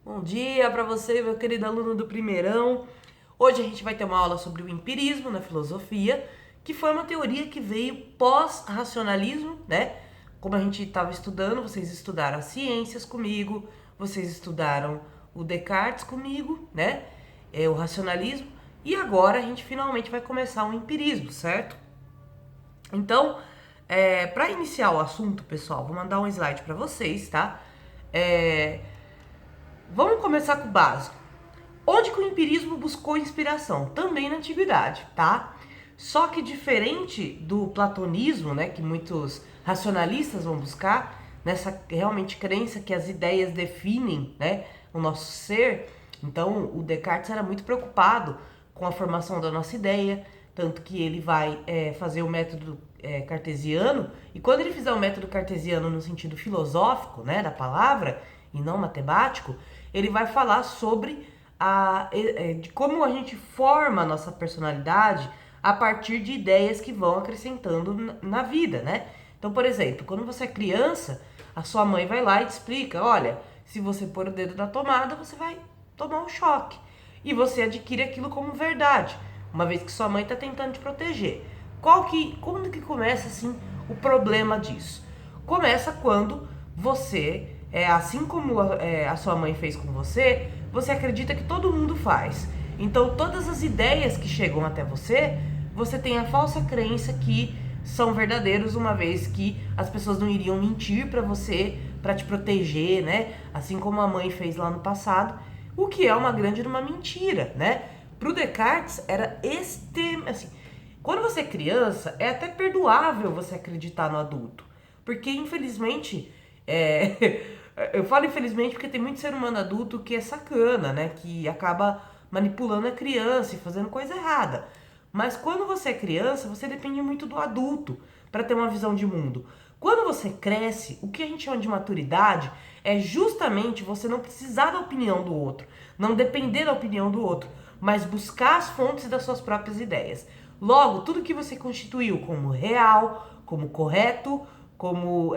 Bom dia para você, meu querido aluno do primeirão. Hoje a gente vai ter uma aula sobre o empirismo na filosofia, que foi uma teoria que veio pós-racionalismo, né? Como a gente estava estudando, vocês estudaram as ciências comigo, vocês estudaram o Descartes comigo, né? O racionalismo. E agora a gente finalmente vai começar o empirismo, certo? Então, para iniciar o assunto, pessoal, vou mandar um slide para vocês, tá? Vamos começar com o básico. Onde que o empirismo buscou inspiração? Também na antiguidade, tá? Só que diferente do platonismo, né, que muitos racionalistas vão buscar, nessa realmente crença que as ideias definem, né, o nosso ser. Então, o Descartes era muito preocupado com a formação da nossa ideia, tanto que ele vai fazer o método cartesiano, e quando ele fizer o método cartesiano no sentido filosófico, né, da palavra, e não matemático, ele vai falar sobre de como a gente forma a nossa personalidade a partir de ideias que vão acrescentando na vida, né? Então, por exemplo, quando você é criança, a sua mãe vai lá e te explica, olha, se você pôr o dedo na tomada, você vai tomar um choque. E você adquire aquilo como verdade, uma vez que sua mãe está tentando te proteger. Como que começa, assim, o problema disso? Começa quando você, assim como a sua mãe fez com você acredita que todo mundo faz. Então, todas as ideias que chegam até você, você tem a falsa crença que são verdadeiros, uma vez que as pessoas não iriam mentir para você, para te proteger, né? Assim como a mãe fez lá no passado, o que é uma grande uma mentira, né? Pro Descartes era assim, quando você é criança, é até perdoável você acreditar no adulto, porque infelizmente eu falo infelizmente porque tem muito ser humano adulto que é sacana, né? Que acaba manipulando a criança e fazendo coisa errada. Mas quando você é criança, você depende muito do adulto para ter uma visão de mundo. Quando você cresce, o que a gente chama de maturidade é justamente você não precisar da opinião do outro, não depender da opinião do outro, mas buscar as fontes das suas próprias ideias. Logo, tudo que você constituiu como real, como correto, como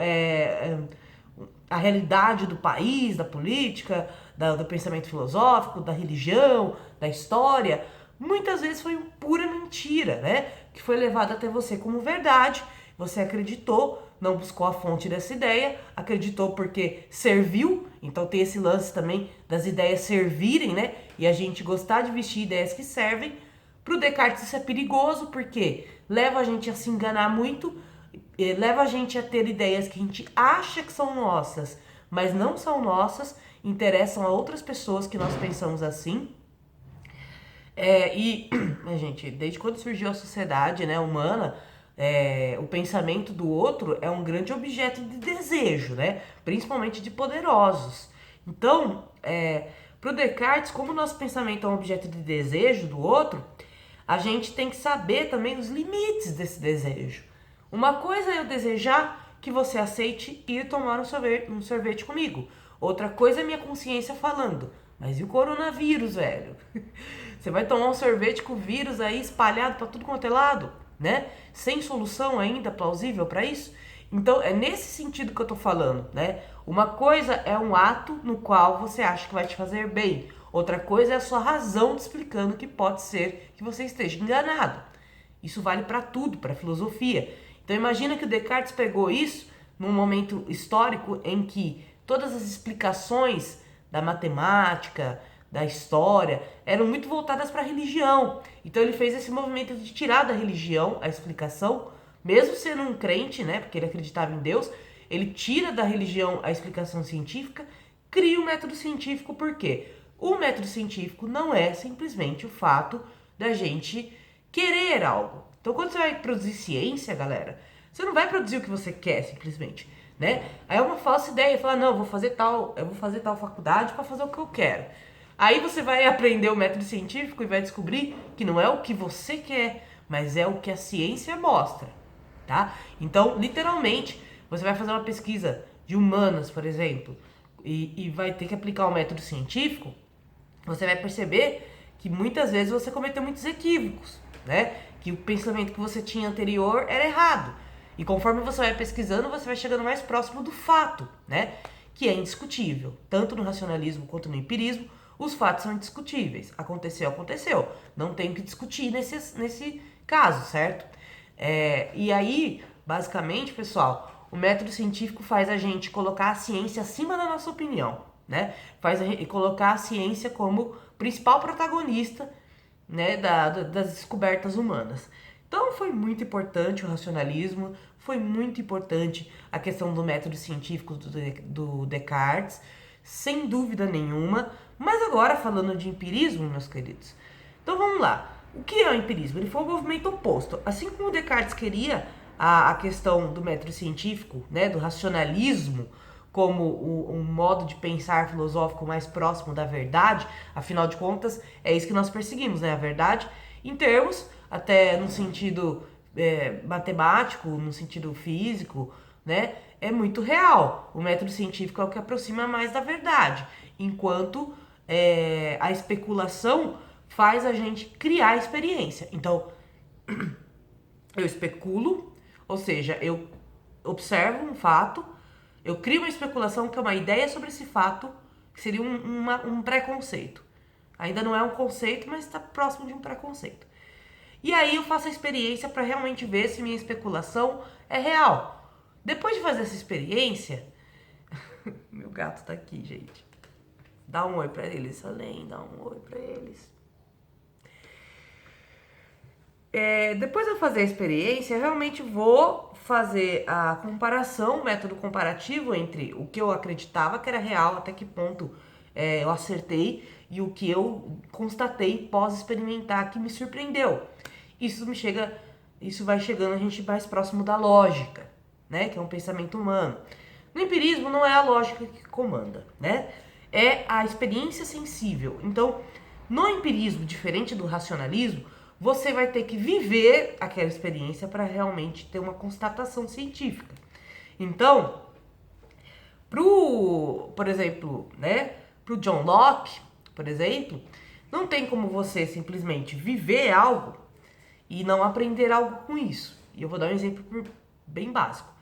a realidade do país, da política, do pensamento filosófico, da religião, da história, muitas vezes foi pura mentira, né? Que foi levada até você como verdade, você acreditou, não buscou a fonte dessa ideia, acreditou porque serviu, então tem esse lance também das ideias servirem, né? E a gente gostar de vestir ideias que servem. Pro Descartes isso é perigoso porque leva a gente a se enganar muito, leva a gente a ter ideias que a gente acha que são nossas, mas não são nossas, interessam a outras pessoas que nós pensamos assim. Gente, desde quando surgiu a sociedade, né, humana, o pensamento do outro é um grande objeto de desejo, né? Principalmente de poderosos. Então, para o Descartes, como o nosso pensamento é um objeto de desejo do outro, a gente tem que saber também os limites desse desejo. Uma coisa é eu desejar que você aceite ir tomar um sorvete comigo. Outra coisa é minha consciência falando, mas e o coronavírus, velho? Você vai tomar um sorvete com o vírus aí espalhado para tudo quanto é lado, né? Sem solução ainda plausível para isso? Então, é nesse sentido que eu tô falando, né? Uma coisa é um ato no qual você acha que vai te fazer bem. Outra coisa é a sua razão te explicando que pode ser que você esteja enganado. Isso vale para tudo, para filosofia. Então imagina que o Descartes pegou isso num momento histórico em que todas as explicações da matemática, da história, eram muito voltadas para a religião. Então ele fez esse movimento de tirar da religião a explicação, mesmo sendo um crente, né, porque ele acreditava em Deus, ele tira da religião a explicação científica, cria o método científico. Por quê? O método científico não é simplesmente o fato da gente querer algo. Então, quando você vai produzir ciência, galera, você não vai produzir o que você quer, simplesmente, né? Aí é uma falsa ideia, falar, não, eu vou fazer tal faculdade para fazer o que eu quero. Aí você vai aprender o método científico e vai descobrir que não é o que você quer, mas é o que a ciência mostra, tá? Então, literalmente, você vai fazer uma pesquisa de humanas, por exemplo, e vai ter que aplicar o método científico, você vai perceber que muitas vezes você cometeu muitos equívocos, né? Que o pensamento que você tinha anterior era errado. E conforme você vai pesquisando, você vai chegando mais próximo do fato, né? que é indiscutível. Tanto no racionalismo quanto no empirismo, os fatos são indiscutíveis. Aconteceu, aconteceu. Não tem o que discutir nesse caso, certo? E aí, basicamente, pessoal, o método científico faz a gente colocar a ciência acima da nossa opinião, né? Faz a gente colocar a ciência como principal protagonista, né, das descobertas humanas. Então foi muito importante o racionalismo, foi muito importante a questão do método científico do Descartes, sem dúvida nenhuma. Mas agora falando de empirismo, meus queridos, então vamos lá. O que é o empirismo? Ele foi um movimento oposto. Assim como o Descartes queria a questão do método científico, né, do racionalismo, como um modo de pensar filosófico mais próximo da verdade, afinal de contas, é isso que nós perseguimos, né? A verdade, em termos, até no sentido matemático, no sentido físico, né? É muito real. O método científico é o que aproxima mais da verdade, enquanto a especulação faz a gente criar a experiência. Então, eu especulo, ou seja, eu observo um fato, eu crio uma especulação que é uma ideia sobre esse fato, que seria um preconceito. Ainda não é um conceito, mas está próximo de um preconceito. E aí eu faço a experiência para realmente ver se minha especulação é real. Depois de fazer essa experiência... Meu gato tá aqui, gente. Dá um oi pra eles, além, dá um oi pra eles. Depois de eu fazer a experiência, eu realmente vou fazer a comparação, o método comparativo entre o que eu acreditava que era real, até que ponto eu acertei, e o que eu constatei pós-experimentar que me surpreendeu. Isso vai chegando a gente mais próximo da lógica, né? Que é um pensamento humano. No empirismo não é a lógica que comanda, né? É a experiência sensível. Então, no empirismo, diferente do racionalismo, você vai ter que viver aquela experiência para realmente ter uma constatação científica. Então, por exemplo, né, pro John Locke, por exemplo, não tem como você simplesmente viver algo e não aprender algo com isso. E eu vou dar um exemplo bem básico.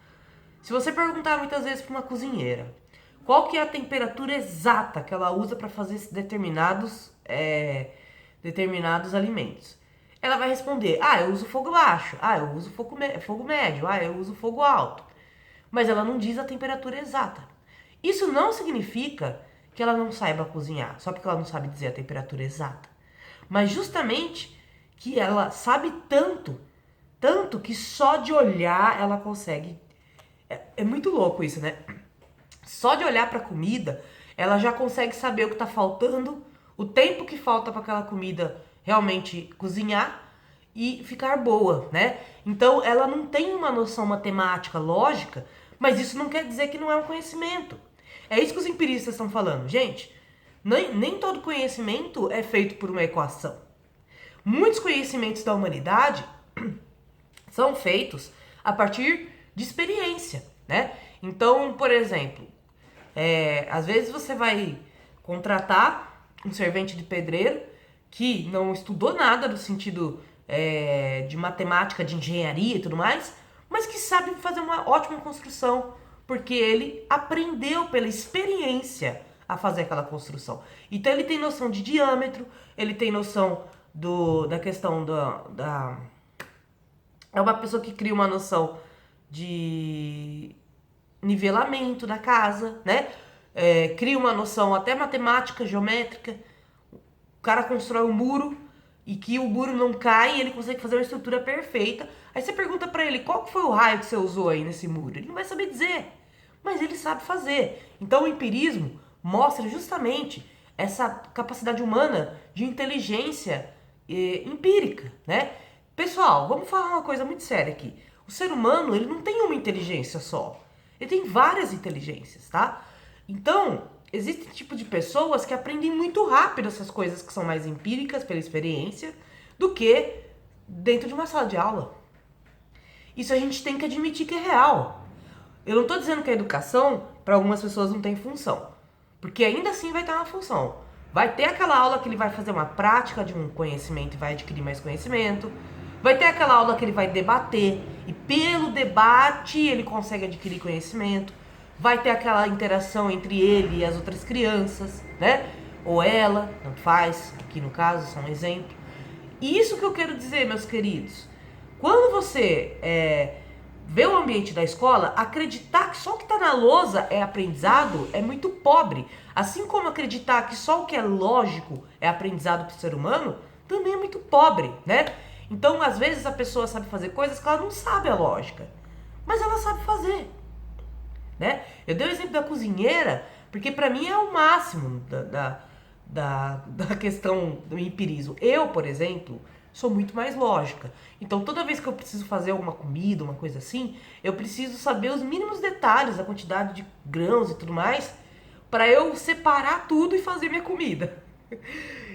Se você perguntar muitas vezes para uma cozinheira qual que é a temperatura exata que ela usa para fazer determinados alimentos, ela vai responder: eu uso fogo baixo, eu uso fogo médio, eu uso fogo alto. Mas ela não diz a temperatura exata. Isso não significa que ela não saiba cozinhar, só porque ela não sabe dizer a temperatura exata. Mas justamente que ela sabe tanto que só de olhar ela consegue. É muito louco isso, né? Só de olhar para a comida, ela já consegue saber o que está faltando, o tempo que falta para aquela comida realmente cozinhar e ficar boa, né? Então, ela não tem uma noção matemática, lógica, mas isso não quer dizer que não é um conhecimento. É isso que os empiristas estão falando. Gente, nem todo conhecimento é feito por uma equação. Muitos conhecimentos da humanidade são feitos a partir de experiência, né? Então, por exemplo, às vezes você vai contratar um servente de pedreiro que não estudou nada no sentido de matemática, de engenharia e tudo mais, mas que sabe fazer uma ótima construção, porque ele aprendeu pela experiência a fazer aquela construção. Então ele tem noção de diâmetro, ele tem noção da questão da... É uma pessoa que cria uma noção de nivelamento da casa, né? Cria uma noção até matemática, geométrica. O cara constrói um muro e que o muro não cai e ele consegue fazer uma estrutura perfeita. Aí você pergunta pra ele, qual que foi o raio que você usou aí nesse muro? Ele não vai saber dizer, mas ele sabe fazer. Então o empirismo mostra justamente essa capacidade humana de inteligência empírica, né? Pessoal, vamos falar uma coisa muito séria aqui. O ser humano, ele não tem uma inteligência só. Ele tem várias inteligências, tá? Então, existe tipo de pessoas que aprendem muito rápido essas coisas que são mais empíricas pela experiência do que dentro de uma sala de aula. Isso a gente tem que admitir que é real. Eu não estou dizendo que a educação, para algumas pessoas, não tem função. Porque ainda assim vai ter uma função. Vai ter aquela aula que ele vai fazer uma prática de um conhecimento e vai adquirir mais conhecimento. Vai ter aquela aula que ele vai debater e pelo debate ele consegue adquirir conhecimento. vai ter aquela interação entre ele e as outras crianças, né? Ou ela, tanto faz, aqui no caso, só um exemplo. E isso que eu quero dizer, meus queridos. Quando você vê o ambiente da escola, acreditar que só o que está na lousa é aprendizado é muito pobre. Assim como acreditar que só o que é lógico é aprendizado para o ser humano, também é muito pobre, né? Então, às vezes, a pessoa sabe fazer coisas que ela não sabe a lógica, mas ela sabe fazer, né? Eu dei o exemplo da cozinheira, porque para mim é o máximo da questão do empirismo. Eu, por exemplo, sou muito mais lógica. Então, toda vez que eu preciso fazer alguma comida, uma coisa assim, eu preciso saber os mínimos detalhes, a quantidade de grãos e tudo mais, para eu separar tudo e fazer minha comida.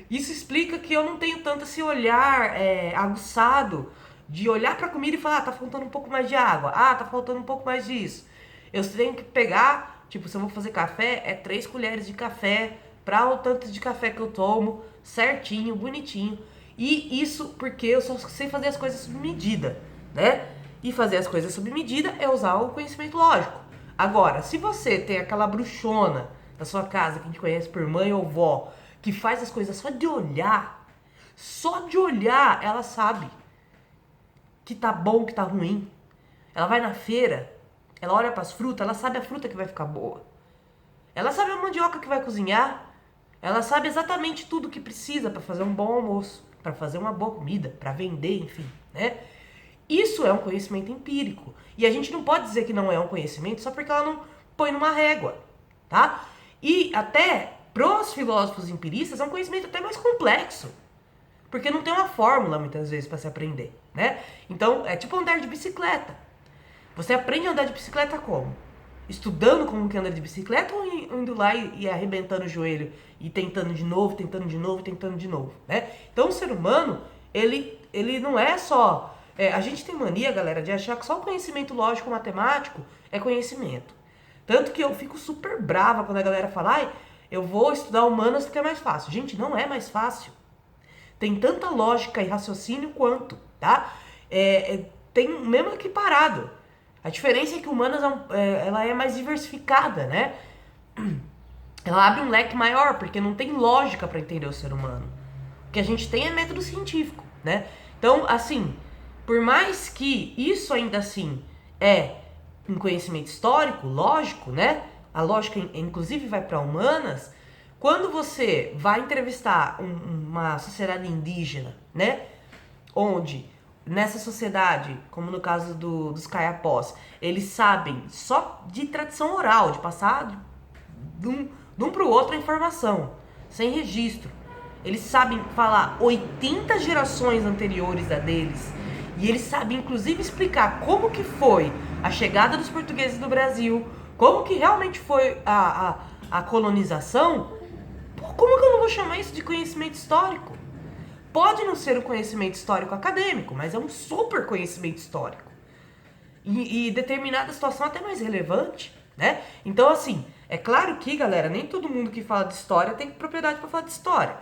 Isso explica que eu não tenho tanto esse olhar aguçado de olhar para a comida e falar, ah, tá faltando um pouco mais de água, ah, tá faltando um pouco mais disso. Eu tenho que pegar, tipo, se eu vou fazer café, é 3 colheres de café para o tanto de café que eu tomo, certinho, bonitinho. E isso porque eu só sei fazer as coisas sob medida, né? E fazer as coisas sob medida é usar o conhecimento lógico. Agora, se você tem aquela bruxona da sua casa que a gente conhece por mãe ou vó, que faz as coisas só de olhar ela sabe que tá bom, que tá ruim. Ela vai na feira, ela olha pras frutas, ela sabe a fruta que vai ficar boa. Ela sabe a mandioca que vai cozinhar. Ela sabe exatamente tudo o que precisa para fazer um bom almoço, para fazer uma boa comida, para vender, enfim, né? Isso é um conhecimento empírico. E a gente não pode dizer que não é um conhecimento só porque ela não põe numa régua, tá? E até pros filósofos empiristas é um conhecimento até mais complexo. Porque não tem uma fórmula, muitas vezes, para se aprender, né? Então, é tipo andar de bicicleta. Você aprende a andar de bicicleta como? Estudando como que anda de bicicleta ou indo lá e arrebentando o joelho e tentando de novo, tentando de novo, tentando de novo, né? Então, o ser humano, ele não é só... a gente tem mania, galera, de achar que só o conhecimento lógico matemático é conhecimento. Tanto que eu fico super brava quando a galera fala, ai, eu vou estudar humanas porque é mais fácil. Gente, não é mais fácil. Tem tanta lógica e raciocínio quanto, tá? Tem mesmo equiparado. A diferença é que humanas ela é mais diversificada, né? Ela abre um leque maior, porque não tem lógica para entender o ser humano. O que a gente tem é método científico, né? Então, assim, por mais que isso ainda assim é um conhecimento histórico, lógico, né? A lógica, inclusive, vai para humanas. Quando você vai entrevistar uma sociedade indígena, né? Onde nessa sociedade, como no caso dos caiapós, eles sabem só de tradição oral, de passar de um para o outro a informação, sem registro. Eles sabem falar 80 gerações anteriores a deles. E eles sabem, inclusive, explicar como que foi a chegada dos portugueses no Brasil, como que realmente foi a colonização. Como que eu não vou chamar isso de conhecimento histórico? Pode não ser um conhecimento histórico acadêmico, mas é um super conhecimento histórico. E determinada situação até mais relevante, né? Então, assim, é claro que, galera, nem todo mundo que fala de história tem propriedade para falar de história.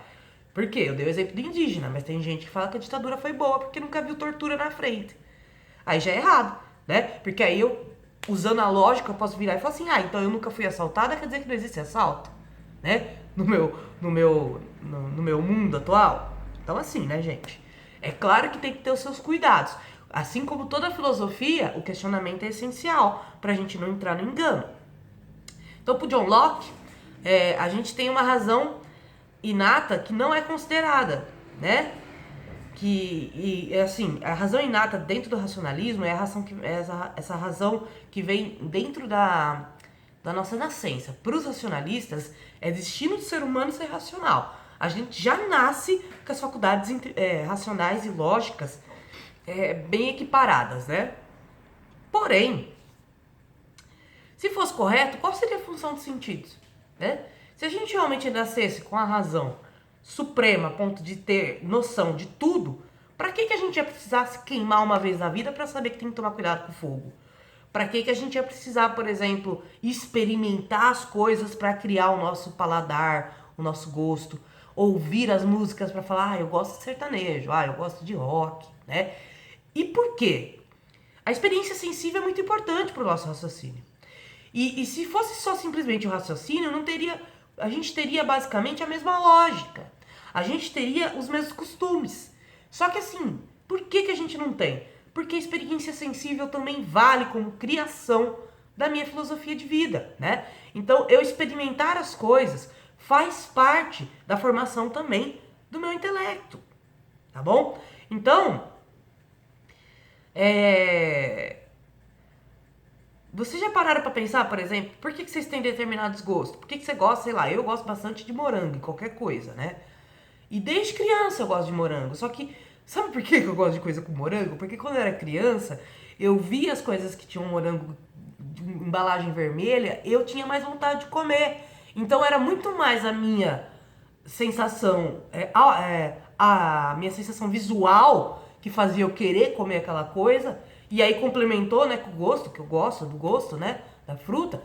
Por quê? Eu dei o exemplo do indígena, mas tem gente que fala que a ditadura foi boa porque nunca viu tortura na frente. Aí já é errado, né? Porque aí eu, usando a lógica, eu posso virar e falar assim, então eu nunca fui assaltada, quer dizer que não existe assalto, né? No meu mundo atual. Então assim, né, gente? É claro que tem que ter os seus cuidados. Assim como toda filosofia, o questionamento é essencial pra gente não entrar no engano. Então, pro John Locke, a gente tem uma razão inata que não é considerada, né? Assim, a razão inata dentro do racionalismo é essa razão que vem dentro da nossa nascença. Para os racionalistas, é destino do ser humano ser racional. A gente já nasce com as faculdades racionais e lógicas bem equiparadas, né? Porém, se fosse correto, qual seria a função dos sentidos, né? Se a gente realmente nascesse com a razão suprema a ponto de ter noção de tudo, para que a gente ia precisar se queimar uma vez na vida para saber que tem que tomar cuidado com o fogo? Para que a gente ia precisar, por exemplo, experimentar as coisas para criar o nosso paladar, o nosso gosto, ouvir as músicas para falar, eu gosto de sertanejo, eu gosto de rock, né? E por quê? A experiência sensível é muito importante para o nosso raciocínio. E se fosse só simplesmente o raciocínio, não teria, a gente teria basicamente a mesma lógica. A gente teria os mesmos costumes. Só que assim, por que a gente não tem? Porque a experiência sensível também vale como criação da minha filosofia de vida, né? Então, eu experimentar as coisas faz parte da formação também do meu intelecto, tá bom? Então, vocês já pararam pra pensar, por exemplo, por que vocês têm determinados gostos? Por que você gosta, sei lá, eu gosto bastante de morango em qualquer coisa, né? E desde criança eu gosto de morango, só que sabe por que eu gosto de coisa com morango? Porque quando eu era criança, eu via as coisas que tinham morango de embalagem vermelha, eu tinha mais vontade de comer. Então era muito mais a minha sensação, a minha sensação visual que fazia eu querer comer aquela coisa, e aí complementou, né, com o gosto, que eu gosto do gosto, né, da fruta,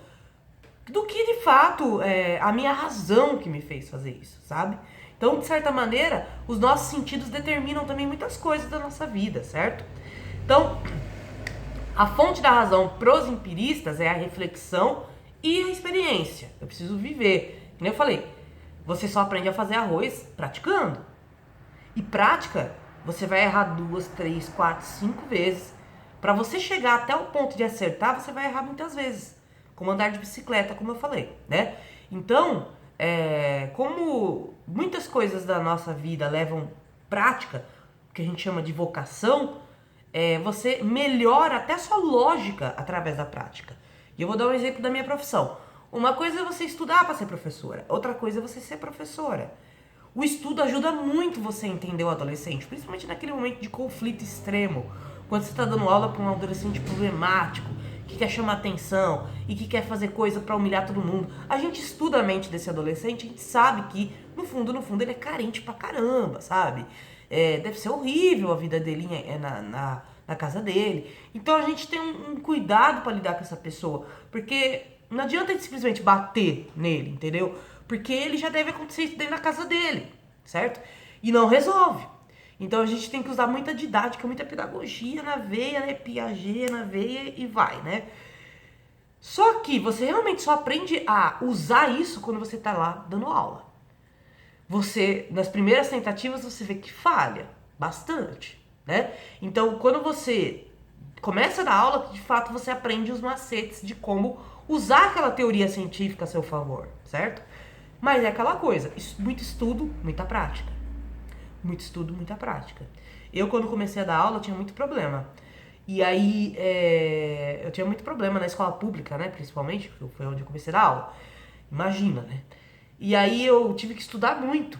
do que de fato a minha razão que me fez fazer isso, sabe? Então, de certa maneira, os nossos sentidos determinam também muitas coisas da nossa vida, certo? Então, a fonte da razão pros empiristas é a reflexão e a experiência. Eu preciso viver. Como eu falei, você só aprende a fazer arroz praticando. E prática, você vai errar 2, 3, 4, 5 vezes. Para você chegar até o ponto de acertar, você vai errar muitas vezes. Como andar de bicicleta, como eu falei, né? Então, como muitas coisas da nossa vida levam prática, que a gente chama de vocação, você melhora até a sua lógica através da prática. E eu vou dar um exemplo da minha profissão. Uma coisa é você estudar para ser professora, outra coisa é você ser professora. O estudo ajuda muito você a entender o adolescente, principalmente naquele momento de conflito extremo, quando você está dando aula para um adolescente problemático, que quer chamar atenção e que quer fazer coisa para humilhar todo mundo. A gente estuda a mente desse adolescente, a gente sabe que, no fundo, ele é carente pra caramba, sabe? Deve ser horrível a vida dele na casa dele. Então a gente tem um cuidado para lidar com essa pessoa, porque não adianta a gente simplesmente bater nele, entendeu? Porque ele já deve acontecer isso dentro da casa dele, certo? E não resolve. Então a gente tem que usar muita didática, muita pedagogia na veia, né? Piaget na veia e vai, né? Só que você realmente só aprende a usar isso quando você tá lá dando aula. Você, nas primeiras tentativas, você vê que falha bastante, né? Então, quando você começa a dar aula, de fato você aprende os macetes de como usar aquela teoria científica a seu favor, certo? Mas é aquela coisa, muito estudo, muita prática. Muito estudo, muita prática. Eu, quando comecei a dar aula, tinha muito problema. E aí, eu tinha muito problema na escola pública, né? Principalmente, porque foi onde eu comecei a dar aula. Imagina, né? E aí eu tive que estudar muito.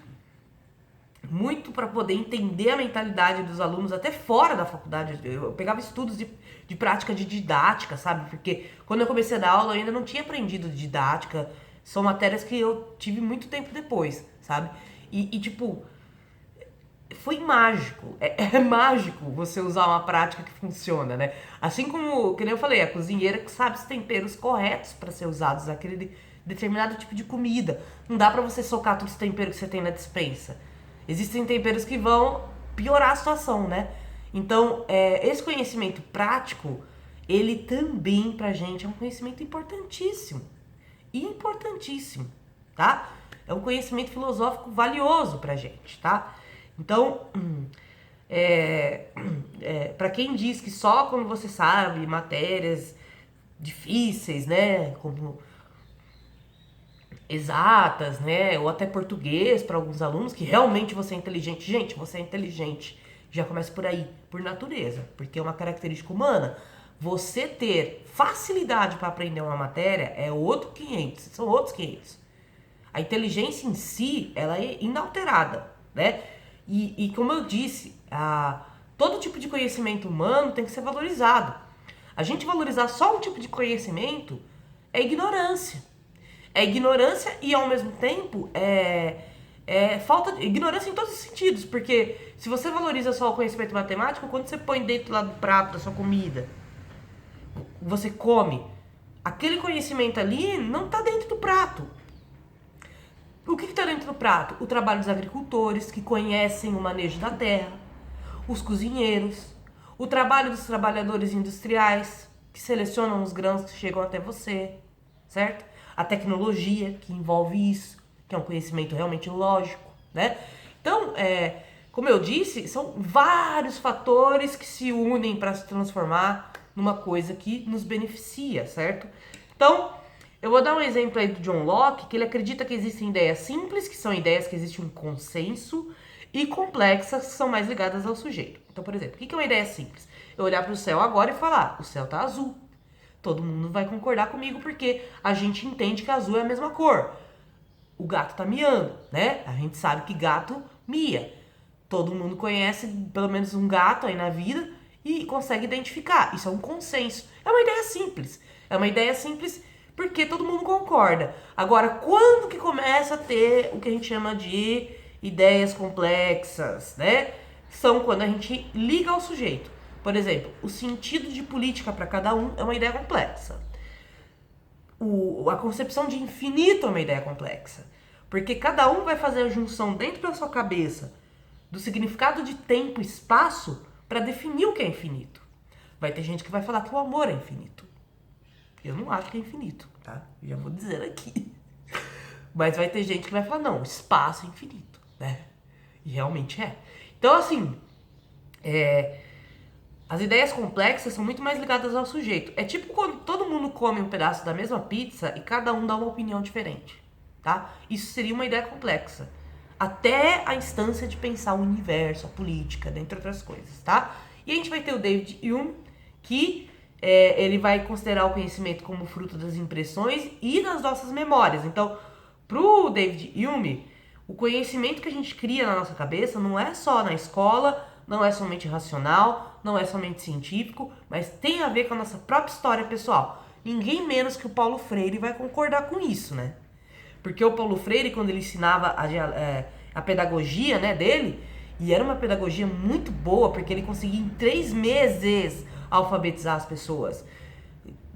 Muito para poder entender a mentalidade dos alunos, até fora da faculdade. Eu pegava estudos de prática de didática, sabe? Porque quando eu comecei a dar aula, eu ainda não tinha aprendido didática. São matérias que eu tive muito tempo depois, sabe? E tipo, foi mágico. É mágico você usar uma prática que funciona, né? Assim como eu falei, a cozinheira que sabe os temperos corretos para ser usados naquele determinado tipo de comida. Não dá pra você socar todos os temperos que você tem na despensa. Existem temperos que vão piorar a situação, né? Então, esse conhecimento prático, ele também pra gente é um conhecimento importantíssimo. Importantíssimo, tá? É um conhecimento filosófico valioso pra gente, tá? Então, para quem diz que só quando você sabe matérias difíceis, né, como exatas, né, ou até português para alguns alunos, que realmente você é inteligente. Gente, você é inteligente. Já começa por aí, por natureza, porque é uma característica humana. Você ter facilidade para aprender uma matéria é outro 500, são outros 500. A inteligência em si, ela é inalterada, né? E como eu disse, todo tipo de conhecimento humano tem que ser valorizado. A gente valorizar só um tipo de conhecimento é ignorância. É ignorância e, ao mesmo tempo, falta de ignorância em todos os sentidos. Porque se você valoriza só o conhecimento matemático, quando você põe dentro lá do prato da sua comida, você come, aquele conhecimento ali não está dentro do prato. O que está dentro do prato? O trabalho dos agricultores, que conhecem o manejo da terra, os cozinheiros, o trabalho dos trabalhadores industriais, que selecionam os grãos que chegam até você, certo? A tecnologia que envolve isso, que é um conhecimento realmente lógico, né? Então, como eu disse, são vários fatores que se unem para se transformar numa coisa que nos beneficia, certo? Então, eu vou dar um exemplo aí do John Locke, que ele acredita que existem ideias simples, que são ideias que existe um consenso, e complexas, que são mais ligadas ao sujeito. Então, por exemplo, o que é uma ideia simples? Eu olhar para o céu agora e falar, o céu tá azul. Todo mundo vai concordar comigo porque a gente entende que azul é a mesma cor. O gato tá miando, né? A gente sabe que gato mia. Todo mundo conhece pelo menos um gato aí na vida e consegue identificar. Isso é um consenso. É uma ideia simples. É uma ideia simples porque todo mundo concorda. Agora, quando que começa a ter o que a gente chama de ideias complexas, né? São quando a gente liga ao sujeito. Por exemplo, o sentido de política para cada um é uma ideia complexa. A concepção de infinito é uma ideia complexa. Porque cada um vai fazer a junção dentro da sua cabeça do significado de tempo e espaço para definir o que é infinito. Vai ter gente que vai falar que o amor é infinito. Eu não acho que é infinito, tá? Já vou dizer aqui. Mas vai ter gente que vai falar, não, o espaço é infinito, né? E realmente é. Então, assim, as ideias complexas são muito mais ligadas ao sujeito. É tipo quando todo mundo come um pedaço da mesma pizza e cada um dá uma opinião diferente, tá? Isso seria uma ideia complexa. Até a instância de pensar o universo, a política, dentre outras coisas, tá? E a gente vai ter o David Hume, que ele vai considerar o conhecimento como fruto das impressões e das nossas memórias. Então, pro David Hume, o conhecimento que a gente cria na nossa cabeça não é só na escola, não é somente racional, não é somente científico, mas tem a ver com a nossa própria história pessoal. Ninguém menos que o Paulo Freire vai concordar com isso, né? Porque o Paulo Freire, quando ele ensinava a pedagogia, né, dele, e era uma pedagogia muito boa, porque ele conseguia em 3 meses alfabetizar as pessoas.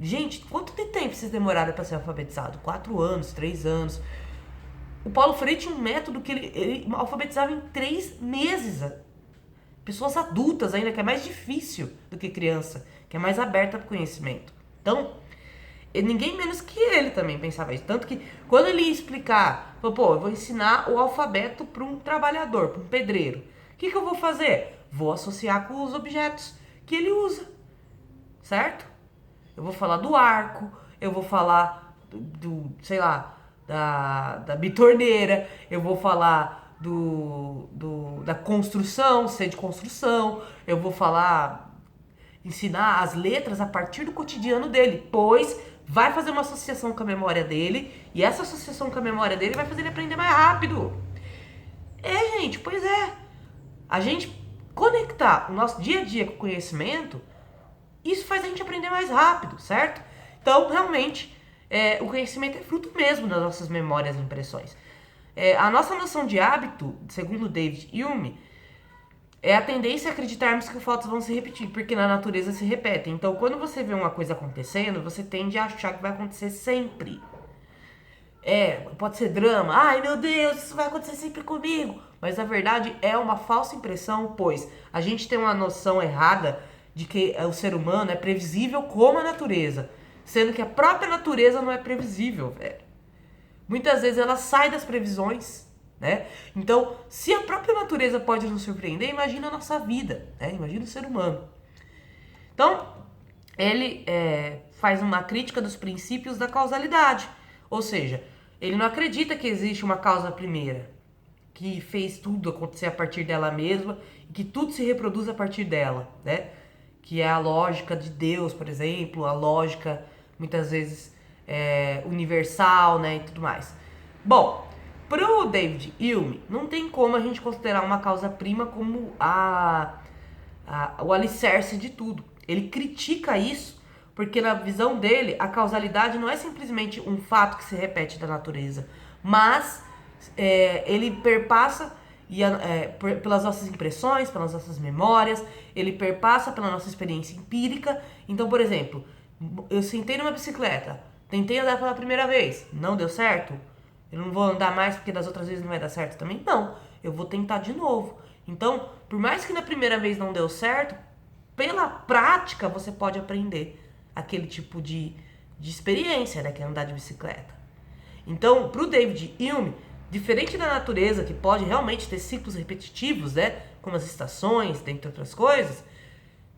Gente, quanto de tempo vocês demoraram para ser alfabetizado? 4 anos, 3 anos. O Paulo Freire tinha um método que ele alfabetizava em 3 meses. Pessoas adultas ainda, que é mais difícil do que criança, que é mais aberta para o conhecimento. Então, ninguém menos que ele também pensava isso. Tanto que quando ele ia explicar, falou, eu vou ensinar o alfabeto para um trabalhador, para um pedreiro. O que eu vou fazer? Vou associar com os objetos que ele usa, certo? Eu vou falar do arco, eu vou falar sei lá, da bitorneira, eu vou falar da construção, ser de construção, eu vou ensinar as letras a partir do cotidiano dele, pois vai fazer uma associação com a memória dele, e essa associação com a memória dele vai fazer ele aprender mais rápido. Gente, pois é. A gente conectar o nosso dia a dia com o conhecimento, isso faz a gente aprender mais rápido, certo? Então, realmente, o conhecimento é fruto mesmo das nossas memórias e impressões. A nossa noção de hábito, segundo David Hume, é a tendência a acreditarmos que fatos vão se repetir, porque na natureza se repetem. Então, quando você vê uma coisa acontecendo, você tende a achar que vai acontecer sempre. Pode ser drama. Ai, meu Deus, isso vai acontecer sempre comigo. Mas, na verdade, é uma falsa impressão, pois a gente tem uma noção errada de que o ser humano é previsível como a natureza, sendo que a própria natureza não é previsível, velho. Muitas vezes ela sai das previsões, né? Então, se a própria natureza pode nos surpreender, imagina a nossa vida, né? Imagina o ser humano. Então, ele faz uma crítica dos princípios da causalidade. Ou seja, ele não acredita que existe uma causa primeira, que fez tudo acontecer a partir dela mesma, e que tudo se reproduz a partir dela, né? Que é a lógica de Deus, por exemplo, a lógica, muitas vezes, universal, né, e tudo mais. Bom, pro David Hume, não tem como a gente considerar uma causa-prima como o alicerce de tudo. Ele critica isso, porque na visão dele, a causalidade não é simplesmente um fato que se repete da natureza, mas ele perpassa pelas nossas impressões, pelas nossas memórias, ele perpassa pela nossa experiência empírica. Então, por exemplo, eu sentei numa bicicleta, tentei andar pela primeira vez, não deu certo, eu não vou andar mais porque das outras vezes não vai dar certo também? Não, eu vou tentar de novo. Então, por mais que na primeira vez não deu certo, pela prática você pode aprender aquele tipo de de experiência, né, que é andar de bicicleta. Então, para o David Hume, diferente da natureza, que pode realmente ter ciclos repetitivos, né, como as estações, dentre outras coisas,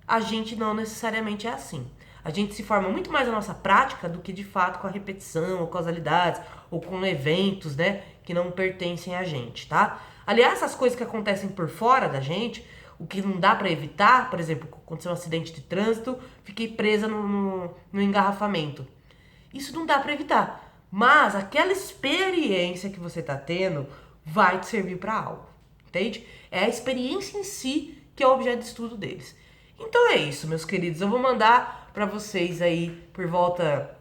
a gente não necessariamente é assim. A gente se forma muito mais na nossa prática do que de fato com a repetição, ou causalidades, ou com eventos, né, que não pertencem a gente, tá? Aliás, essas coisas que acontecem por fora da gente, o que não dá pra evitar, por exemplo, aconteceu um acidente de trânsito, fiquei presa no engarrafamento. Isso não dá pra evitar. Mas aquela experiência que você tá tendo vai te servir pra algo, entende? É a experiência em si que é o objeto de estudo deles. Então é isso, meus queridos. Eu vou mandar pra vocês aí por volta...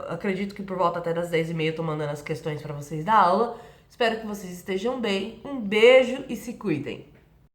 acredito que por volta até das 10h30 eu tô mandando as questões pra vocês da aula. Espero que vocês estejam bem. Um beijo e se cuidem.